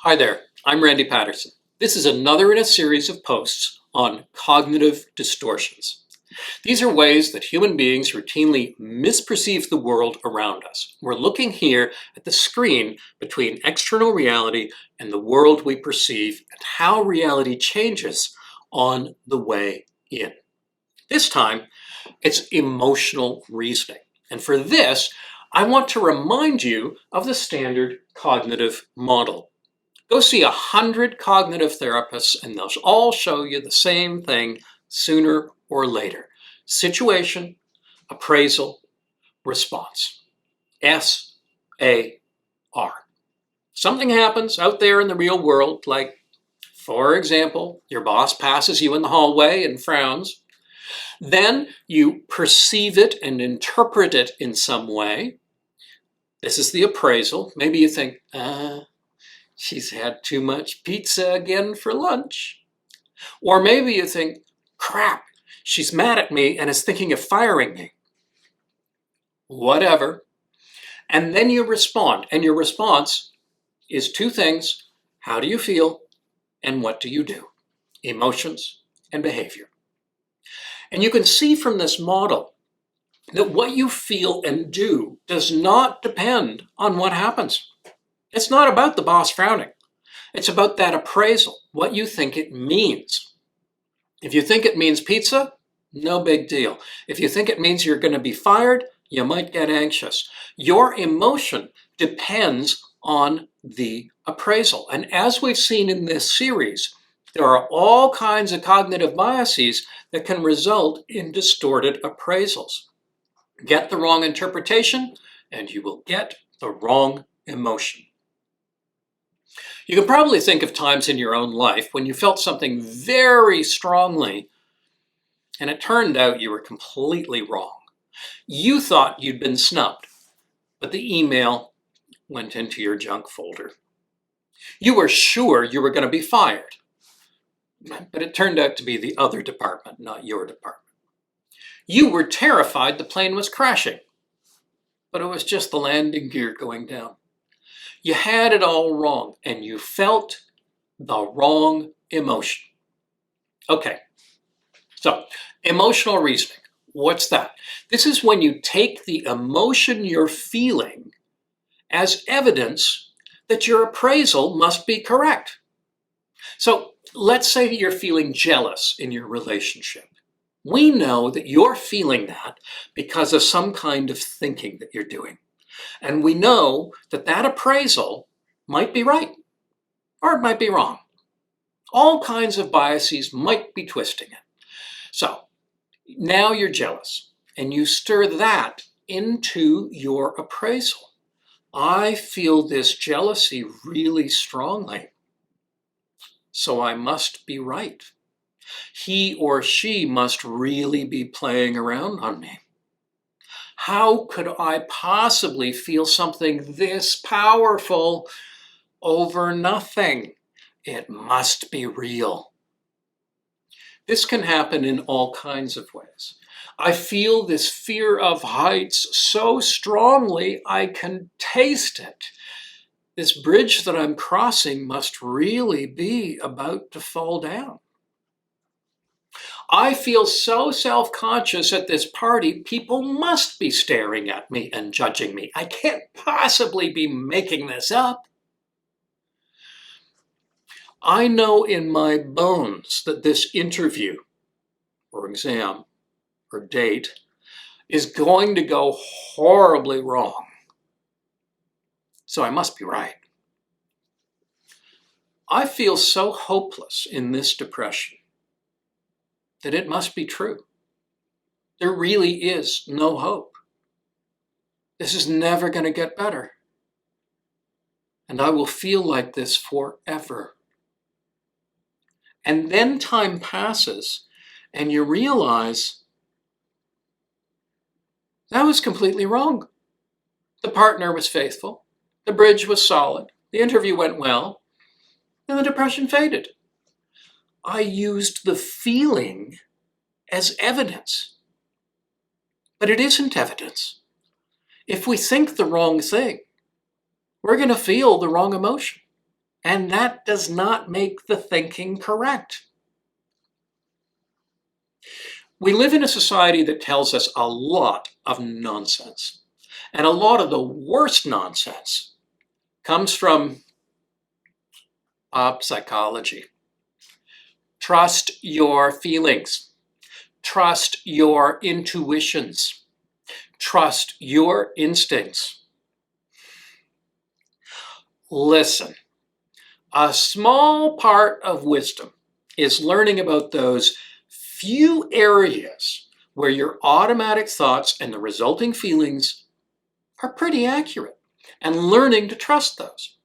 Hi there, I'm Randy Patterson. This is another in a series of posts on cognitive distortions. These are ways that human beings routinely misperceive the world around us. We're looking here at the screen between external reality and the world we perceive and how reality changes on the way in. This time, it's emotional reasoning. And for this, I want to remind you of the standard cognitive model. Go see 100 cognitive therapists and they'll all show you the same thing sooner or later. Situation, appraisal, response. S-A-R. Something happens out there in the real world, like, for example, your boss passes you in the hallway and frowns. Then you perceive it and interpret it in some way. This is the appraisal. Maybe you think, she's had too much pizza again for lunch. Or maybe you think, crap, she's mad at me and is thinking of firing me. Whatever. And then you respond. And your response is two things. How do you feel? And what do you do? Emotions and behavior. And you can see from this model that what you feel and do does not depend on what happens. It's not about the boss frowning. It's about that appraisal, what you think it means. If you think it means pizza, no big deal. If you think it means you're going to be fired, you might get anxious. Your emotion depends on the appraisal. And as we've seen in this series, there are all kinds of cognitive biases that can result in distorted appraisals. Get the wrong interpretation, and you will get the wrong emotion. You can probably think of times in your own life when you felt something very strongly and it turned out you were completely wrong. You thought you'd been snubbed, but the email went into your junk folder. You were sure you were going to be fired, but it turned out to be the other department, not your department. You were terrified the plane was crashing, but it was just the landing gear going down. You had it all wrong, and you felt the wrong emotion. Okay, so emotional reasoning, what's that? This is when you take the emotion you're feeling as evidence that your appraisal must be correct. So let's say you're feeling jealous in your relationship. We know that you're feeling that because of some kind of thinking that you're doing. And we know that that appraisal might be right or it might be wrong. All kinds of biases might be twisting it. So now you're jealous and you stir that into your appraisal. I feel this jealousy really strongly, so I must be right. He or she must really be playing around on me. How could I possibly feel something this powerful over nothing? It must be real. This can happen in all kinds of ways. I feel this fear of heights so strongly I can taste it. This bridge that I'm crossing must really be about to fall down. I feel so self-conscious at this party, people must be staring at me and judging me. I can't possibly be making this up. I know in my bones that this interview or exam or date is going to go horribly wrong. So I must be right. I feel so hopeless in this depression that it must be true. There really is no hope. This is never going to get better. And I will feel like this forever. And then time passes and you realize that was completely wrong. The partner was faithful. The bridge was solid. The interview went well. And the depression faded. I used the feeling as evidence. But it isn't evidence. If we think the wrong thing, we're going to feel the wrong emotion. And that does not make the thinking correct. We live in a society that tells us a lot of nonsense. And a lot of the worst nonsense comes from psychology. Trust your feelings. Trust your intuitions. Trust your instincts. Listen, a small part of wisdom is learning about those few areas where your automatic thoughts and the resulting feelings are pretty accurate, and learning to trust those.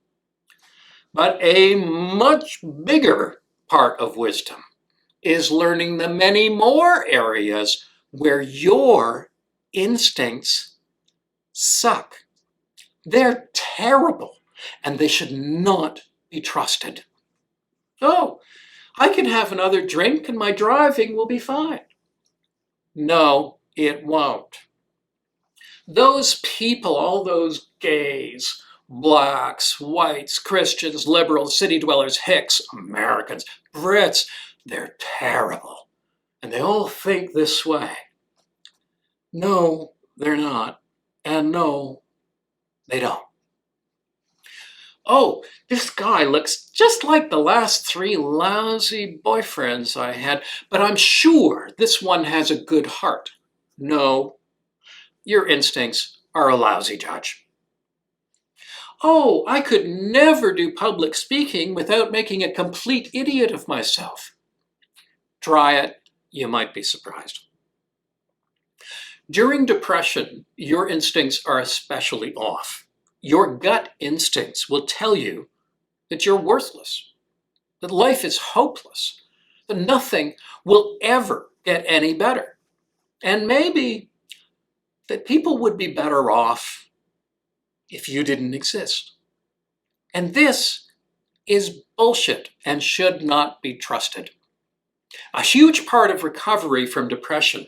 But a much bigger part of wisdom is learning the many more areas where your instincts suck. They're terrible, and they should not be trusted. Oh, I can have another drink and my driving will be fine. No, it won't. Those people, all those gays, blacks, whites, Christians, liberals, city dwellers, hicks, Americans, Brits, they're terrible. And they all think this way. No, they're not. And no, they don't. Oh, this guy looks just like the last 3 lousy boyfriends I had, but I'm sure this one has a good heart. No, your instincts are a lousy judge. Oh, I could never do public speaking without making a complete idiot of myself. Try it, you might be surprised. During depression, your instincts are especially off. Your gut instincts will tell you that you're worthless, that life is hopeless, that nothing will ever get any better, and maybe that people would be better off if you didn't exist. And this is bullshit and should not be trusted. A huge part of recovery from depression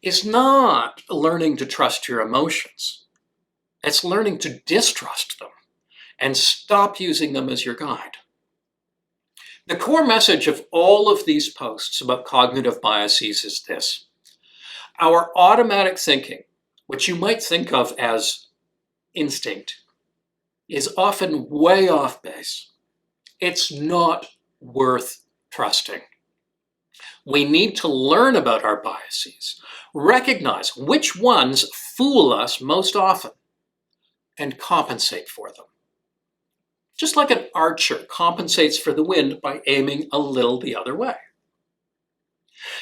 is not learning to trust your emotions. It's learning to distrust them and stop using them as your guide. The core message of all of these posts about cognitive biases is this. Our automatic thinking, which you might think of as instinct, is often way off base. It's not worth trusting. We need to learn about our biases, recognize which ones fool us most often, and compensate for them. Just like an archer compensates for the wind by aiming a little the other way.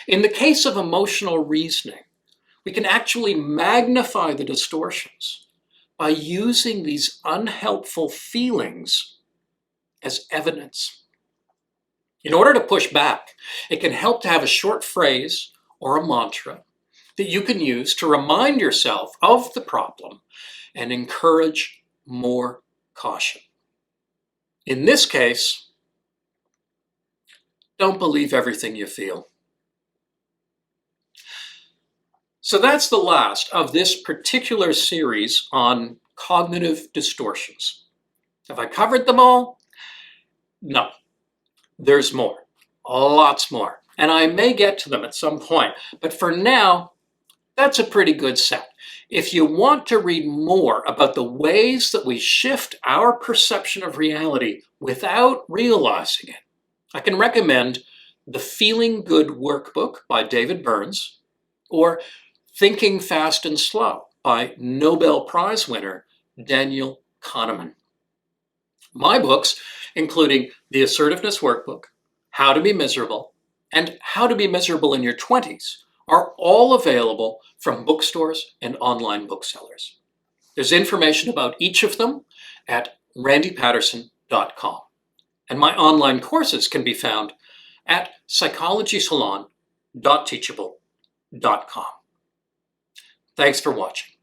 In the case of emotional reasoning, we can actually magnify the distortions by using these unhelpful feelings as evidence. In order to push back, it can help to have a short phrase or a mantra that you can use to remind yourself of the problem and encourage more caution. In this case, don't believe everything you feel. So that's the last of this particular series on cognitive distortions. Have I covered them all? No. There's more. Lots more. And I may get to them at some point. But for now, that's a pretty good set. If you want to read more about the ways that we shift our perception of reality without realizing it, I can recommend the Feeling Good Workbook by David Burns or Thinking Fast and Slow by Nobel Prize winner Daniel Kahneman. My books, including the Assertiveness Workbook, How to Be Miserable, and How to Be Miserable in Your 20s, are all available from bookstores and online booksellers. There's information about each of them at randypatterson.com. And my online courses can be found at psychologysalon.teachable.com. Thanks for watching.